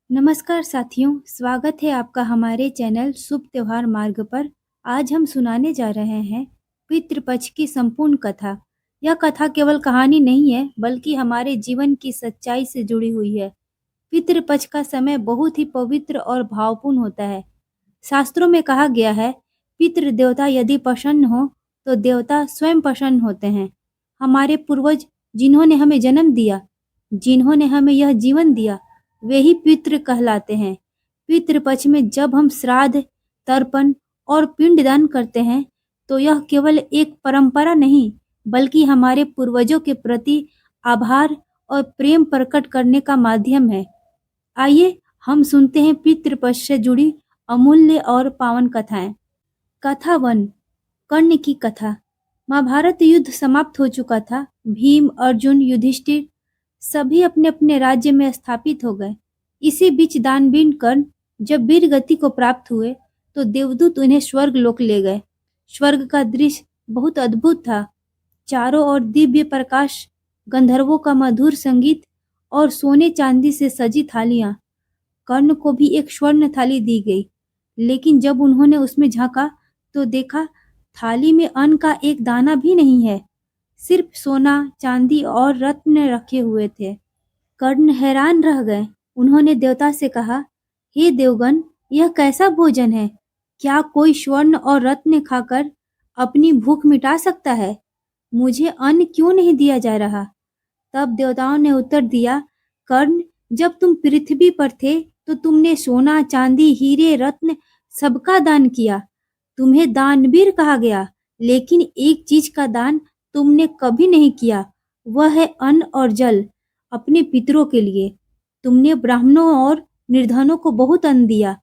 नमस्कार साथियों, स्वागत है आपका हमारे चैनल शुभ त्योहार मार्ग पर। आज हम सुनाने जा रहे हैं पितृपक्ष की संपूर्ण कथा। यह कथा केवल कहानी नहीं है, बल्कि हमारे जीवन की सच्चाई से जुड़ी हुई है। पितृपक्ष का समय बहुत ही पवित्र और भावपूर्ण होता है। शास्त्रों में कहा गया है, पितृ देवता यदि प्रसन्न हो तो देवता स्वयं प्रसन्न होते हैं। हमारे पूर्वज जिन्होंने हमें जन्म दिया, जिन्होंने हमें यह जीवन दिया, वे ही पितृ कहलाते हैं। पितृपक्ष में जब हम श्राद्ध, तर्पण और पिंडदान करते हैं, तो यह केवल एक परंपरा नहीं, बल्कि हमारे पूर्वजों के प्रति आभार और प्रेम प्रकट करने का माध्यम है। आइए हम सुनते हैं पितृपक्ष से जुड़ी अमूल्य और पावन कथाएं। कथा 1। कर्ण की कथा। महाभारत युद्ध समाप्त हो चुका था। भीम, अर्जुन, युधिष्ठिर सभी अपने अपने राज्य में स्थापित हो गए। इसी बीच दानवीर कर्ण जब वीर गति को प्राप्त हुए तो देवदूत उन्हें स्वर्ग लोक ले गए। स्वर्ग का दृश्य बहुत अद्भुत था। चारों ओर दिव्य प्रकाश, गंधर्वों का मधुर संगीत और सोने चांदी से सजी थालियां। कर्ण को भी एक स्वर्ण थाली दी गई, लेकिन जब उन्होंने उसमें झांका तो देखा थाली में अन्न का एक दाना भी नहीं है। सिर्फ सोना, चांदी और रत्न रखे हुए थे। कर्ण हैरान रह गए। उन्होंने देवता से कहा, हे देवगण, यह कैसा भोजन है? क्या कोई स्वर्ण और रत्न खाकर अपनी भूख मिटा सकता है? मुझे अन्न क्यों नहीं दिया जा रहा? तब देवताओं ने उत्तर दिया, कर्ण, जब तुम पृथ्वी पर थे तो तुमने सोना, चांदी, हीरे, रत्न सबका दान किया। तुम्हें दानवीर कहा गया, लेकिन एक चीज का दान तुमने कभी नहीं किया, वह है अन्न और जल। अपने पितरों के लिए तुमने ब्राह्मणों और निर्धनों को बहुत अन्न दिया,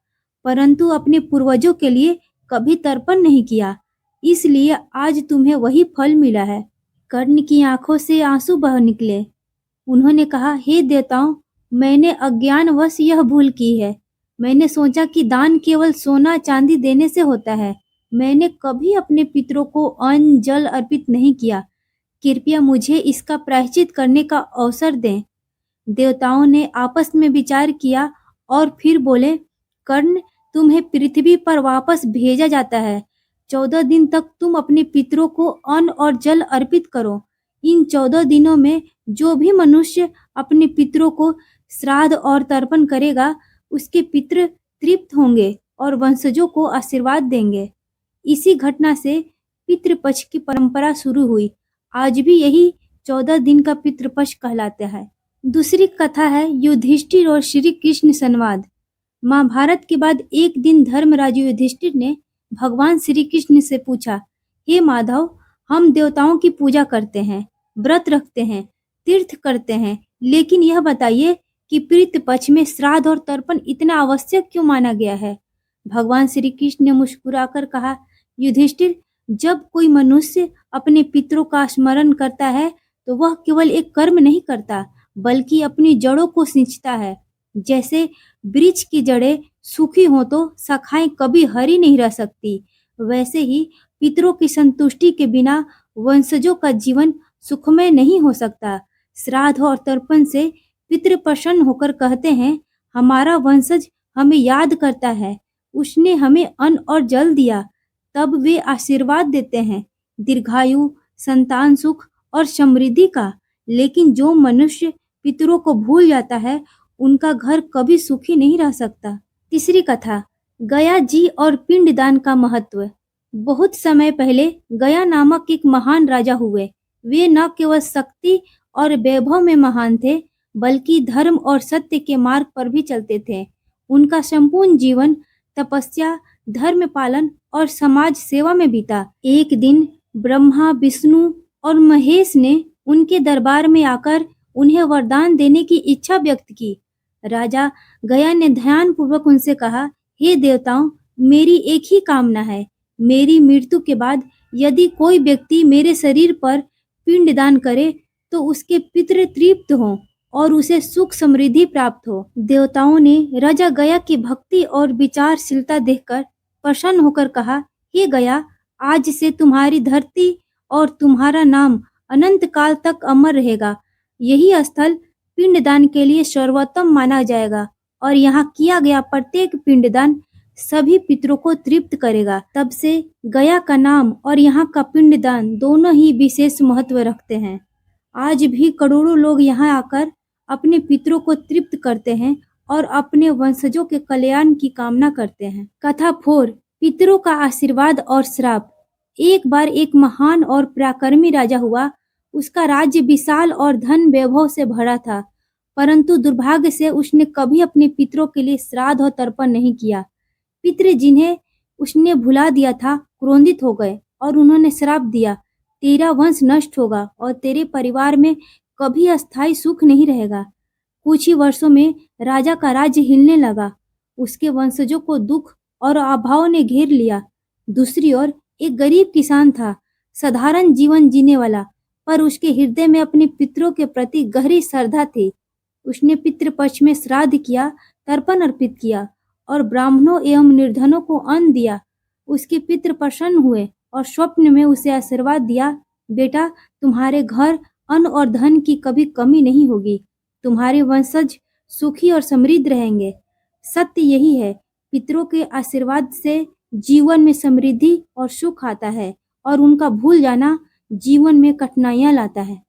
परंतु अपने पूर्वजों के लिए कभी तर्पण नहीं किया। इसलिए आज तुम्हें वही फल मिला है। कर्ण की आंखों से आंसू बह निकले। उन्होंने कहा, हे देवताओं, मैंने अज्ञानवश यह भूल की है। मैंने सोचा कि दान केवल सोना चांदी देने से होता है। मैंने कभी अपने पितरों को अन्न जल अर्पित नहीं किया। कृपया मुझे इसका प्रायश्चित करने का अवसर दें। देवताओं ने आपस में विचार किया और फिर बोले, कर्ण, तुम्हें पृथ्वी पर वापस भेजा जाता है। 14 दिन तक तुम अपने पितरों को अन्न और जल अर्पित करो। इन 14 दिनों में जो भी मनुष्य अपने पितरों को श्राद्ध और तर्पण करेगा, उसके पितृ तृप्त होंगे और वंशजों को आशीर्वाद देंगे। इसी घटना से पितृपक्ष की परंपरा शुरू हुई। आज भी यही 14 दिन का पितृपक्ष कहलाता है। दूसरी कथा है युधिष्ठिर और श्री कृष्ण संवाद। महाभारत के बाद एक दिन धर्मराज युधिष्ठिर ने भगवान श्री कृष्ण से पूछा, हे माधव, हम देवताओं की पूजा करते हैं, व्रत रखते हैं, तीर्थ करते हैं, लेकिन यह बताइए कि पितृपक्ष में श्राद्ध और तर्पण इतना आवश्यक क्यों माना गया है? भगवान श्री कृष्ण ने मुस्कुराकर कहा, युधिष्ठिर, जब कोई मनुष्य अपने पितरों का स्मरण करता है तो वह केवल एक कर्म नहीं करता, बल्कि अपनी जड़ों को सींचता है। जैसे वृक्ष की जड़ें सूखी हो तो शाखाएं कभी हरी नहीं रह सकती, वैसे ही पितरों की संतुष्टि के बिना वंशजों का जीवन सुखमय नहीं हो सकता। श्राद्ध और तर्पण से पितृ प्रसन्न होकर कहते हैं, हमारा वंशज हमें याद करता है, उसने हमें अन्न और जल दिया। तब वे आशीर्वाद देते हैं, दीर्घायु, संतान सुख और समृद्धि का। लेकिन जो मनुष्य पितरों को भूल जाता है, उनका घर कभी सुखी नहीं रह सकता। तीसरी कथा, गया जी और पिंडदान का महत्व। बहुत समय पहले गया नामक एक महान राजा हुए। वे न केवल शक्ति और वैभव में महान थे, बल्कि धर्म और सत्य के मार्ग पर भी चलते थे। उनका संपूर्ण जीवन तपस्या, धर्म पालन और समाज सेवा में बीता। एक दिन ब्रह्मा, विष्णु और महेश ने उनके दरबार में आकर उन्हें वरदान देने की इच्छा व्यक्त की। राजा गया ने ध्यानपूर्वक उनसे कहा, हे देवताओं, मेरी एक ही कामना है। मेरी मृत्यु के बाद यदि कोई व्यक्ति मेरे शरीर पर पिंडदान करे तो उसके पितृ तृप्त हों और उसे सुख समृद्धि प्राप्त हो। देवताओं ने राजा गया की भक्ति और विचारशीलता देखकर प्रसन्न होकर कहा, हे गया, आज से तुम्हारी धरती और तुम्हारा नाम अनंत काल तक अमर रहेगा। यही स्थल पिंडदान के लिए सर्वोत्तम माना जाएगा और यहाँ किया गया प्रत्येक पिंडदान सभी पितरों को तृप्त करेगा। तब से गया का नाम और यहाँ का पिंडदान दोनों ही विशेष महत्व रखते हैं। आज भी करोड़ों लोग यहाँ आकर अपने पितरों को तृप्त करते हैं और अपने वंशजों के कल्याण की कामना करते हैं। कथा 4 पितरों का आशीर्वाद और श्राप। एक बार एक महान और पराक्रमी राजा हुआ। उसका राज्य विशाल और धन वैभव से भरा था, परंतु दुर्भाग्य से उसने कभी अपने पितरों के लिए श्राद्ध और तर्पण नहीं किया। पितृ जिन्हें उसने भुला दिया था क्रोधित हो गए और उन्होंने श्राप दिया, तेरा वंश नष्ट होगा और तेरे परिवार में कभी अस्थायी सुख नहीं रहेगा। कुछ ही वर्षों में राजा का राज्य हिलने लगा। उसके वंशजों को दुख और अभाव ने घेर लिया। दूसरी ओर एक गरीब किसान था, साधारण जीवन जीने वाला, पर उसके हृदय में अपने पितरों के प्रति गहरी श्रद्धा थी। उसने पितृपक्ष में श्राद्ध किया, तर्पण अर्पित किया और ब्राह्मणों एवं निर्धनों को अन्न दिया। उसके पितृ प्रसन्न हुए और स्वप्न में उसे आशीर्वाद दिया, बेटा तुम्हारे घर अन्न और धन की कभी कमी नहीं होगी, तुम्हारे वंशज सुखी और समृद्ध रहेंगे। सत्य यही है, पितरों के आशीर्वाद से जीवन में समृद्धि और सुख आता है और उनका भूल जाना जीवन में कठिनाइयां लाता है।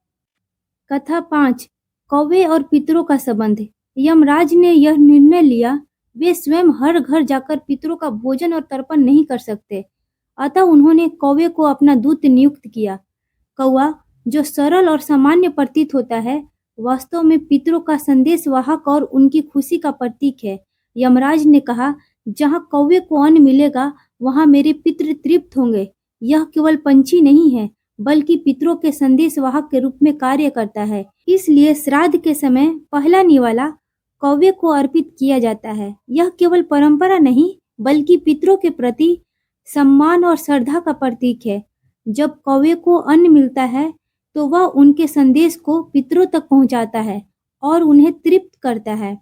कथा 5 कौवे और पितरों का संबंध। यमराज ने यह निर्णय लिया, वे स्वयं हर घर जाकर पितरों का भोजन और तर्पण नहीं कर सकते, अतः उन्होंने कौवे को अपना दूत नियुक्त किया। कौवा, जो सरल और सामान्य प्रतीत होता है, वास्तव में पितरों का संदेशवाहक और उनकी खुशी का प्रतीक है। यमराज ने कहा, जहाँ कौवे को अन्न मिलेगा वहाँ मेरे पितृ तृप्त होंगे। यह केवल पंछी नहीं है, बल्कि पितरों के संदेशवाहक के रूप में कार्य करता है। इसलिए श्राद्ध के समय पहला निवाला कौवे को अर्पित किया जाता है। यह केवल परंपरा नहीं, बल्कि पितरों के प्रति सम्मान और श्रद्धा का प्रतीक है। जब कौवे को अन्न मिलता है तो वह उनके संदेश को पितरों तक पहुंचाता है और उन्हें तृप्त करता है।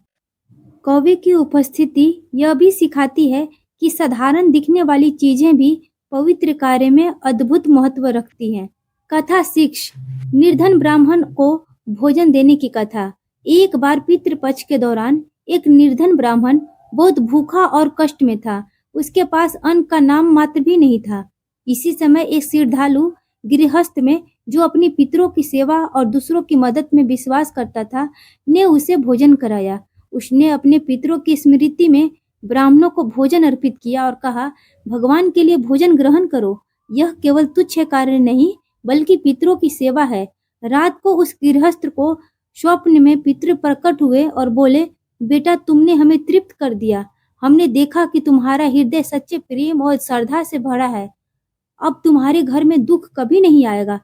कौवे की उपस्थिति यह भी सिखाती है कि साधारण दिखने वाली चीजें भी पवित्र कार्य में अद्भुत महत्व रखती हैं। कथा 6 निर्धन ब्राह्मण को भोजन देने की कथा। एक बार पितृपक्ष के दौरान एक निर्धन ब्राह्मण बहुत भूखा और कष्ट में था। उसके पास अन्न का नाम मात्र भी नहीं था। इसी समय एक श्रद्धालु गृहस्थ में, जो अपने पितरों की सेवा और दूसरों की मदद में विश्वास करता था, ने उसे भोजन कराया। उसने अपने पितरों की स्मृति में ब्राह्मणों को भोजन अर्पित किया और कहा, भगवान के लिए भोजन ग्रहण करो। यह केवल तुच्छ कार्य नहीं, बल्कि पितरों की सेवा है। रात को उस गृहस्थ को स्वप्न में पितृ प्रकट हुए और बोले, बेटा तुमने हमें तृप्त कर दिया। हमने देखा कि तुम्हारा हृदय सच्चे प्रेम और श्रद्धा से भरा है। अब तुम्हारे घर में दुख कभी नहीं आएगा।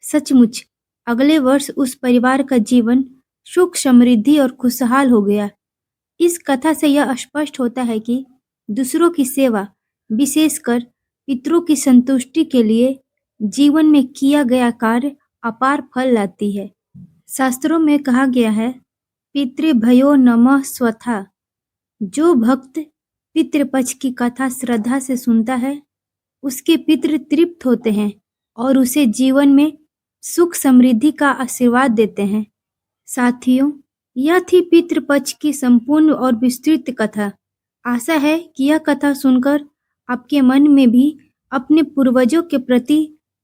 सचमुच अगले वर्ष उस परिवार का जीवन सुख, समृद्धि और खुशहाल हो गया। इस कथा से यह स्पष्ट होता है कि दूसरों की सेवा, विशेषकर पितरों की संतुष्टि के लिए जीवन में किया गया कार्य अपार फल लाती है। शास्त्रों में कहा गया है, पितृभ्यो नमः स्वथा। जो भक्त पितृपक्ष की कथा श्रद्धा से सुनता है, उसके पितृ तृप्त होते हैं और उसे जीवन में सुख समृद्धि का आशीर्वाद देते हैं। साथियों, यह थी पितृपक्ष की संपूर्ण और विस्तृत कथा। आशा है कि यह कथा सुनकर आपके मन में भी अपने पूर्वजों के प्रति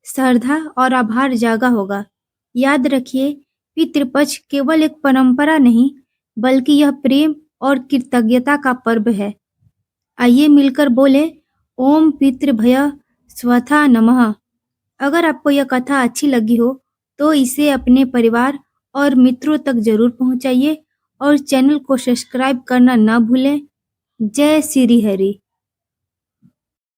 श्रद्धा और आभार जागा होगा। याद रखिए, पितृपक्ष केवल एक परंपरा नहीं, बल्कि यह प्रेम और कृतज्ञता का पर्व है। आइए मिलकर बोले, ओम पितृभ्य स्वथा नमः। अगर आपको यह कथा अच्छी लगी हो तो इसे अपने परिवार और मित्रों तक जरूर पहुंचाइए और चैनल को सब्सक्राइब करना ना भूलें। जय श्री हरि।